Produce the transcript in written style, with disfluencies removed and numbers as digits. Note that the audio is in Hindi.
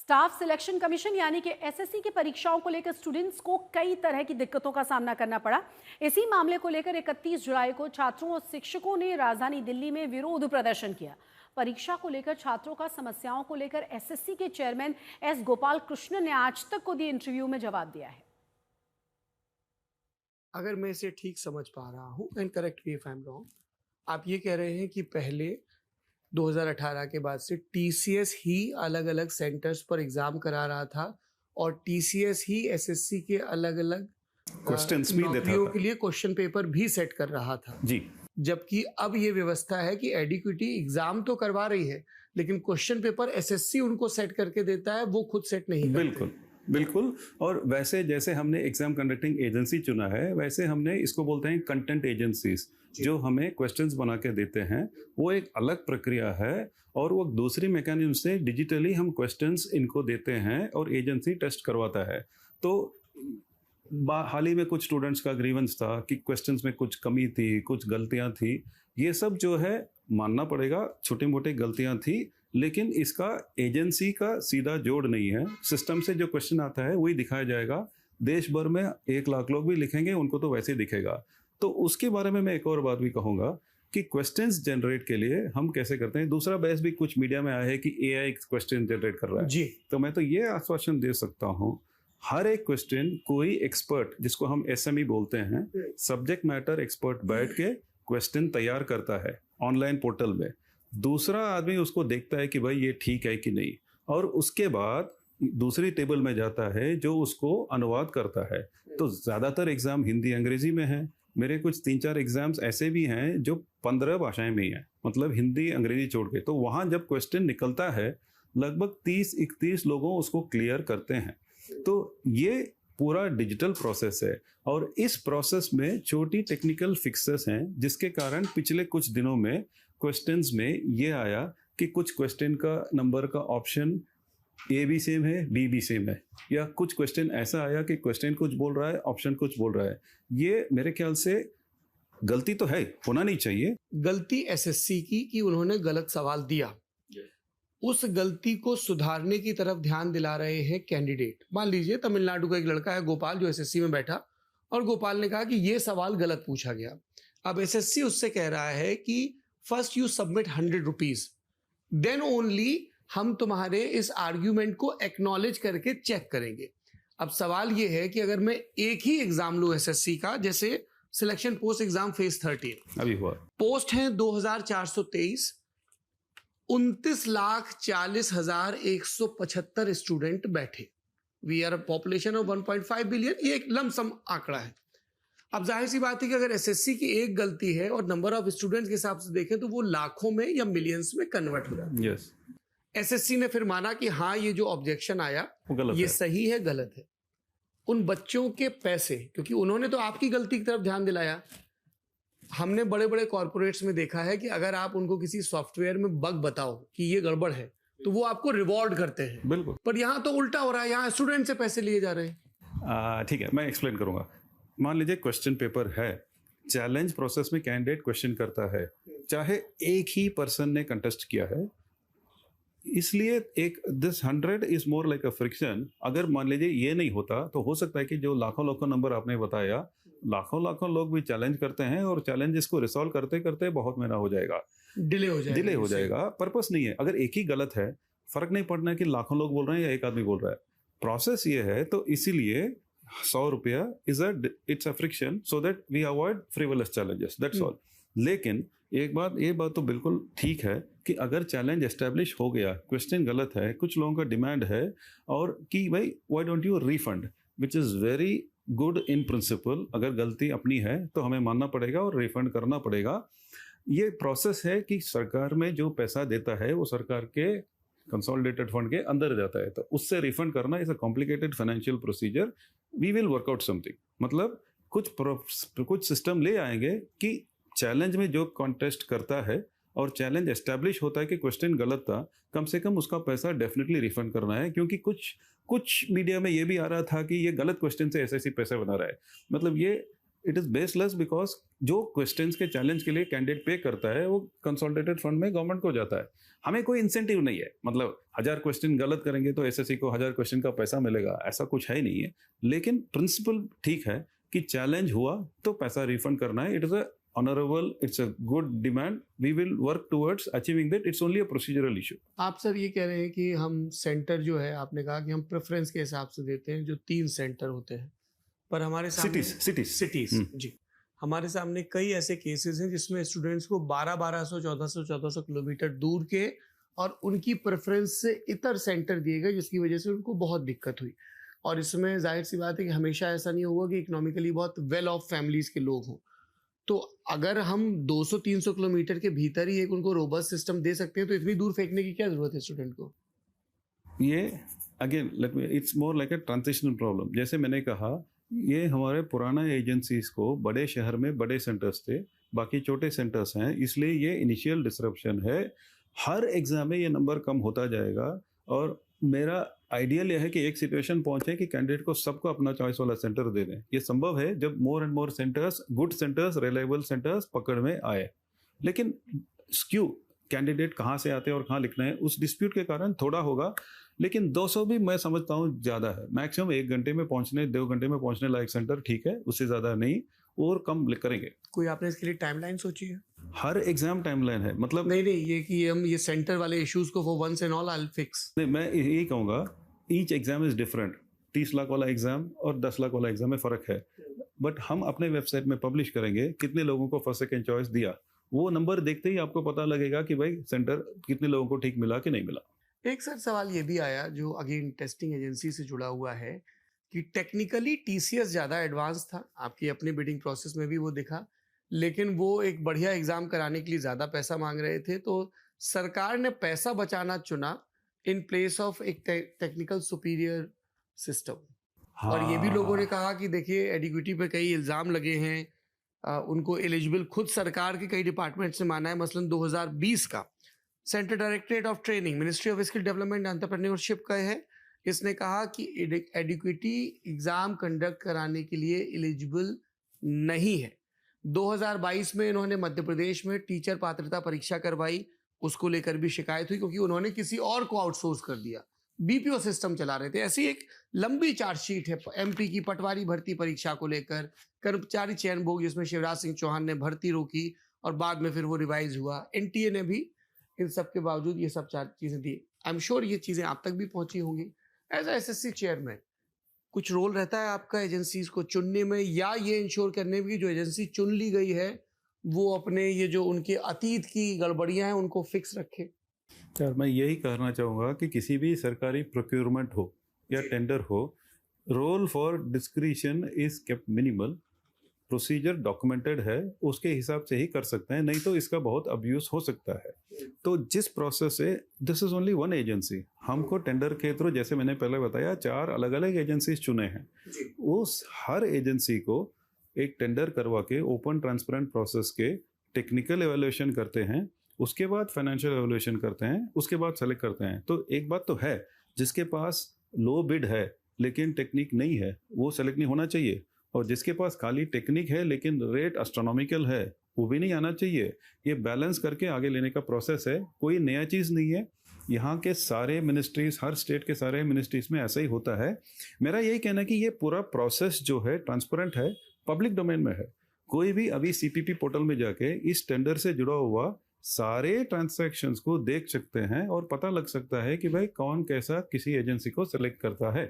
स्टाफ सिलेक्शन कमीशन यानी कि एसएससी की परीक्षाओं को लेकर स्टूडेंट्स को कई तरह की दिक्कतों का सामना करना पड़ा। इसी मामले को लेकर 31 जुलाई को छात्रों और शिक्षकों ने राजधानी दिल्ली में विरोध प्रदर्शन किया। परीक्षा को लेकर छात्रों का समस्याओं को लेकर एसएससी के चेयरमैन एस गोपाल कृष्णन ने आज तक को दिए इंटरव्यू में जवाब दिया है। अगर मैं इसे ठीक समझ पा रहा हूँ, and correct me if I am wrong, आप ये कह रहे हैं कि पहले 2018 के बाद से टीसीएस ही अलग अलग सेंटर्स पर एग्जाम करा रहा था और टीसीएस ही एसएससी के अलग अलग क्वेश्चंस भी देता था, के लिए क्वेश्चन पेपर भी सेट कर रहा था जी। जबकि अब ये व्यवस्था है कि एडिक्विटी एग्जाम तो करवा रही है लेकिन क्वेश्चन पेपर एसएससी उनको सेट करके देता है, वो खुद सेट नहीं करते। बिल्कुल बिल्कुल। और वैसे जैसे हमने एग्जाम कंडक्टिंग एजेंसी चुना है, वैसे हमने इसको बोलते हैं कंटेंट एजेंसीज, जो हमें क्वेश्चंस बना के देते हैं। वो एक अलग प्रक्रिया है और वो दूसरी मैकेनिज्म से डिजिटली हम क्वेश्चंस इनको देते हैं और एजेंसी टेस्ट करवाता है। तो हाल ही में कुछ स्टूडेंट्स का ग्रीवेंस था कि क्वेश्चंस में कुछ कमी थी, कुछ गलतियां थी। ये सब जो है मानना पड़ेगा, छोटी मोटी गलतियां थी, लेकिन इसका एजेंसी का सीधा जोड़ नहीं है। सिस्टम से जो क्वेश्चन आता है वही दिखाया जाएगा। देश भर में 1 लाख लोग भी लिखेंगे, उनको तो वैसे ही दिखेगा। तो उसके बारे में मैं एक और बात भी कहूँगा कि क्वेश्चंस जनरेट के लिए हम कैसे करते हैं। दूसरा बहस भी कुछ मीडिया में आया है कि एआई क्वेश्चन जनरेट कर रहा है जी। तो मैं तो ये आश्वासन दे सकता हूँ, हर एक क्वेश्चन कोई एक्सपर्ट, जिसको हम एसएमई बोलते हैं, सब्जेक्ट मैटर एक्सपर्ट, बैठ के क्वेश्चन तैयार करता है ऑनलाइन पोर्टल में। दूसरा आदमी उसको देखता है कि भाई ये ठीक है कि नहीं, और उसके बाद दूसरी टेबल में जाता है जो उसको अनुवाद करता है। तो ज़्यादातर एग्जाम हिंदी अंग्रेजी में है। मेरे कुछ 3-4 एग्जाम्स ऐसे भी हैं जो 15 भाषाएं में ही हैं, मतलब हिंदी अंग्रेजी छोड़ के। तो वहाँ जब क्वेश्चन निकलता है लगभग 30-31 लोगों उसको क्लियर करते हैं। तो ये पूरा डिजिटल प्रोसेस है और इस प्रोसेस में छोटी टेक्निकल फिक्सेस हैं, जिसके कारण पिछले कुछ दिनों में क्वेश्चंस में ये आया कि कुछ क्वेश्चन का नंबर का ऑप्शन ए भी सेम है, बी भी सेम है, या कुछ क्वेश्चन ऐसा आया कि क्वेश्चन कुछ बोल रहा है, ऑप्शन कुछ बोल रहा है। ये मेरे ख्याल से गलती तो है, होना नहीं चाहिए। गलती एसएससी की कि उन्होंने गलत सवाल दिया, उस गलती को सुधारने की तरफ ध्यान दिला रहे हैं कैंडिडेट। मान लीजिए तमिलनाडु का एक लड़का है गोपाल, जो एसएससी में बैठा, और गोपाल ने कहा कि ये सवाल गलत पूछा गया। अब एसएससी उससे कह रहा है कि first you submit 100 rupees, then only हम तुम्हारे इस आर्ग्यूमेंट को एक्नॉलेज करके चेक करेंगे। अब सवाल ये है कि अगर मैं एक ही एग्जाम लूं एसएससी का, जैसे सिलेक्शन पोस्ट एग्जाम फेज 13 अभी हुआ, पोस्ट है 2423, 29,40,175 स्टूडेंट बैठे। We are population of 1.5 billion, ये एक लमसम आंकड़ा है। अब जाहिर सी बात है कि अगर एसएससी की एक गलती है और नंबर ऑफ स्टूडेंट्स के हिसाब से देखें तो वो लाखों में या मिलियंस में कन्वर्ट हो जाता है। यस। एसएससी ने फिर माना कि हाँ, ये जो ऑब्जेक्शन आया ये सही है, गलत है। उन बच्चों के पैसे, क्योंकि उन्होंने तो आपकी गलती की तरफ ध्यान दिलाया। हमने बड़े बड़े कॉर्पोरेट्स में देखा है कि अगर आप उनको किसी सॉफ्टवेयर में बग बताओ कि ये गड़बड़ है तो वो आपको रिवॉर्ड करते हैं। बिल्कुल। पर यहाँ तो उल्टा हो रहा है, यहाँ स्टूडेंट से पैसे लिए जा रहे हैं। ठीक है, मैं एक्सप्लेन करूंगा। मान लीजिए क्वेश्चन पेपर है, चैलेंज प्रोसेस में कैंडिडेट क्वेश्चन करता है, चाहे एक ही पर्सन ने कंटेस्ट किया है, इसलिए एक this 100 is more like a friction. अगर मान लीजिए ये नहीं होता तो हो सकता है कि जो लाखों नंबर आपने बताया, लाखों लोग भी चैलेंज करते हैं और चैलेंजेस को रिसॉल्व करते करते बहुत महीना हो जाएगा, डिले हो जाएगा। पर्पस नहीं है, अगर एक ही गलत है, फर्क नहीं पड़ना है कि लाखों लोग बोल रहे हैं या एक आदमी बोल रहा है। प्रोसेस ये है, तो इसीलिए 100 रुपया it's a friction so that we avoid frivolous challenges, that's all. लेकिन ये बात तो बिल्कुल ठीक है कि अगर चैलेंज एस्टेब्लिश हो गया, क्वेश्चन गलत है, कुछ लोगों का डिमांड है, और कि भाई why don't you refund, which is very good in principle. अगर गलती अपनी है तो हमें मानना पड़ेगा और रिफंड करना पड़ेगा। ये प्रोसेस है कि सरकार में जो पैसा देता है वो सरकार के कंसोलिडेटेड फंड के अंदर जाता है, तो उससे रिफंड करना is a complicated financial procedure. We will work out something, मतलब कुछ सिस्टम ले आएंगे कि चैलेंज में जो कॉन्टेस्ट करता है और चैलेंज एस्टैब्लिश होता है कि क्वेश्चन गलत था, कम से कम उसका पैसा डेफिनेटली रिफंड करना है। क्योंकि कुछ मीडिया में ये भी आ रहा था कि ये गलत क्वेश्चन से एसएससी पैसे बना रहा है। मतलब ये इट इज बेसलेस बिकॉज जो क्वेश्चंस के चैलेंज के लिए कैंडिडेट पे करता है वो कंसोलिडेटेड फंड में गवर्नमेंट को जाता है। हमें कोई इंसेंटिव नहीं है, मतलब 1000 क्वेश्चन गलत करेंगे तो एसएससी को 1000 क्वेश्चन का पैसा मिलेगा, ऐसा कुछ है नहीं है। लेकिन प्रिंसिपल ठीक है कि चैलेंज हुआ तो पैसा रिफंड करना है। It is a honourable, it's a good demand, we will work towards achieving that. It's only a procedural issue. आप सर ये कह रहे हैं कि हम सेंटर जो है, आपने कहा कि हम प्रेफरेंस के हिसाब से देते हैं, जो 3 सेंटर होते हैं, पर हमारे सामने सिटीज जी, हमारे सामने कई ऐसे केसेस हैं जिसमें स्टूडेंट्स को 1200 1400 किलोमीटर दूर के और उनकी प्रेफरेंस से इतर सेंटर दिए गए, जिसकी वजह से उनको बहुत दिक्कत हुई। और इसमें जाहिर सी बात है कि हमेशा ऐसा नहीं होगा कि इकोनॉमिकली बहुत वेल ऑफ फैमिलीज के लोग हों। तो अगर हम 200-300 किलोमीटर के भीतर ही एक उनको रोबस्ट सिस्टम दे सकते हैं, तो इतनी दूर फेंकने की क्या जरूरत है स्टूडेंट को? ये again it's more like a transitional problem. जैसे मैंने कहा, ये हमारे पुराना एजेंसीज को बड़े शहर में बड़े सेंटर्स थे, बाकी छोटे सेंटर्स हैं, इसलिए ये इनिशियल डिसरप्शन है। हर एग्जाम में ये नंबर कम होता जाएगा और मेरा आइडियल यह है कि एक सिचुएशन पहुंचे कि कैंडिडेट को सबको अपना चॉइस वाला सेंटर दे दें। ये संभव है जब more and more centres, good centres, reliable centres पकड़ में आए। लेकिन स्क्यू कैंडिडेट कहाँ से आते हैं और कहाँ लिखना है, उस डिस्प्यूट के कारण थोड़ा होगा। लेकिन 200 भी मैं समझता हूँ ज़्यादा है। मैक्सिमम 1 घंटे में पहुँचने, 2 घंटे में पहुँचने लायक सेंटर ठीक है, उससे ज़्यादा नहीं, और कम करेंगे। कोई आपने इसके लिए टाइमलाइन सोची है? हर एग्जाम टाइमलाइन है, मतलब नहीं, ये कि हम ये सेंटर वाले इश्यूज को for once and all I will fix. नहीं, मैं यही कहूँगा, each exam is different. 30 lakh वाला एग्जाम और 10 लाख वाला एग्जाम में फ़र्क है। बट हम अपने वेबसाइट में पब्लिश करेंगे कितने लोगों को फर्स्ट सेकेंड चॉइस दिया। वो नंबर देखते ही आपको पता लगेगा कि भाई सेंटर कितने लोगों को ठीक मिला कि नहीं मिला। एक सर सवाल ये भी आया जो अगेन टेस्टिंग एजेंसी से जुड़ा हुआ है कि टेक्निकली टीसीएस ज़्यादा एडवांस था, आपकी अपनी बिडिंग प्रोसेस में भी वो दिखा, लेकिन वो एक बढ़िया एग्जाम कराने के लिए ज़्यादा पैसा मांग रहे थे, तो सरकार ने पैसा बचाना चुना इन प्लेस ऑफ एक टेक्निकल सुपीरियर सिस्टम। और ये भी लोगों ने कहा कि देखिए एडिक्विटी पे कई इल्ज़ाम लगे हैं, उनको एलिजिबल खुद सरकार के कई डिपार्टमेंट से माना है। मसलन 2020 का central directorate of training, ministry of skill development and entrepreneurship का है, इसने कहा कि एडिक्विटी एग्जाम कंडक्ट कराने के लिए एलिजिबल नहीं है। 2022 में इन्होंने मध्य प्रदेश में टीचर पात्रता परीक्षा करवाई, उसको लेकर भी शिकायत हुई क्योंकि उन्होंने किसी और को आउटसोर्स कर दिया, बीपीओ सिस्टम चला रहे थे। ऐसी एक लंबी चार्जशीट है एमपी की पटवारी भर्ती परीक्षा को लेकर, कर्मचारी चयन बोर्ड जिसमें शिवराज सिंह चौहान ने भर्ती रोकी और बाद में फिर वो रिवाइज हुआ। एनटीए ने भी इन सब के बावजूद ये सब चीजें दी। आई एम श्योर ये चीजें आप तक भी पहुंची होंगी। एज ए एसएससी चेयरमैन कुछ रोल रहता है आपका एजेंसीज को चुनने में, या ये इंश्योर करने में कि जो एजेंसी चुन ली गई है वो अपने ये जो उनके अतीत की गड़बड़ियां हैं उनको फिक्स रखे? यार मैं यही कहना चाहूँगा कि किसी भी सरकारी प्रोक्योरमेंट हो या टेंडर हो, role for discretion is kept minimal. Procedure documented है, उसके हिसाब से ही कर सकते हैं, नहीं तो इसका बहुत अब्यूज हो सकता है। तो जिस प्रोसेस से, this is only one agency, हमको टेंडर के थ्रू, जैसे मैंने पहले बताया, 4 अलग अलग एजेंसीज चुने हैं। उस हर एजेंसी को एक टेंडर करवा के ओपन ट्रांसपेरेंट प्रोसेस के टेक्निकल एवेल्यूएशन करते हैं, उसके बाद फाइनेंशियल एवेल्यूएशन करते हैं, उसके बाद सेलेक्ट करते हैं। तो एक बात तो है, जिसके पास लो बिड है लेकिन टेक्निक नहीं है वो सेलेक्ट नहीं होना चाहिए, और जिसके पास खाली टेक्निक है लेकिन रेट एस्ट्रोनॉमिकल है वो भी नहीं आना चाहिए। ये बैलेंस करके आगे लेने का प्रोसेस है, कोई नया चीज़ नहीं है। यहाँ के सारे मिनिस्ट्रीज, हर स्टेट के सारे मिनिस्ट्रीज में ऐसा ही होता है। मेरा यही कहना है कि ये पूरा प्रोसेस जो है ट्रांसपेरेंट है, पब्लिक डोमेन में है। कोई भी अभी सीपीपी पोर्टल में जाके इस टेंडर से जुड़ा हुआ सारे ट्रांजैक्शंस को देख सकते हैं और पता लग सकता है कि भाई कौन कैसा किसी एजेंसी को सेलेक्ट करता है।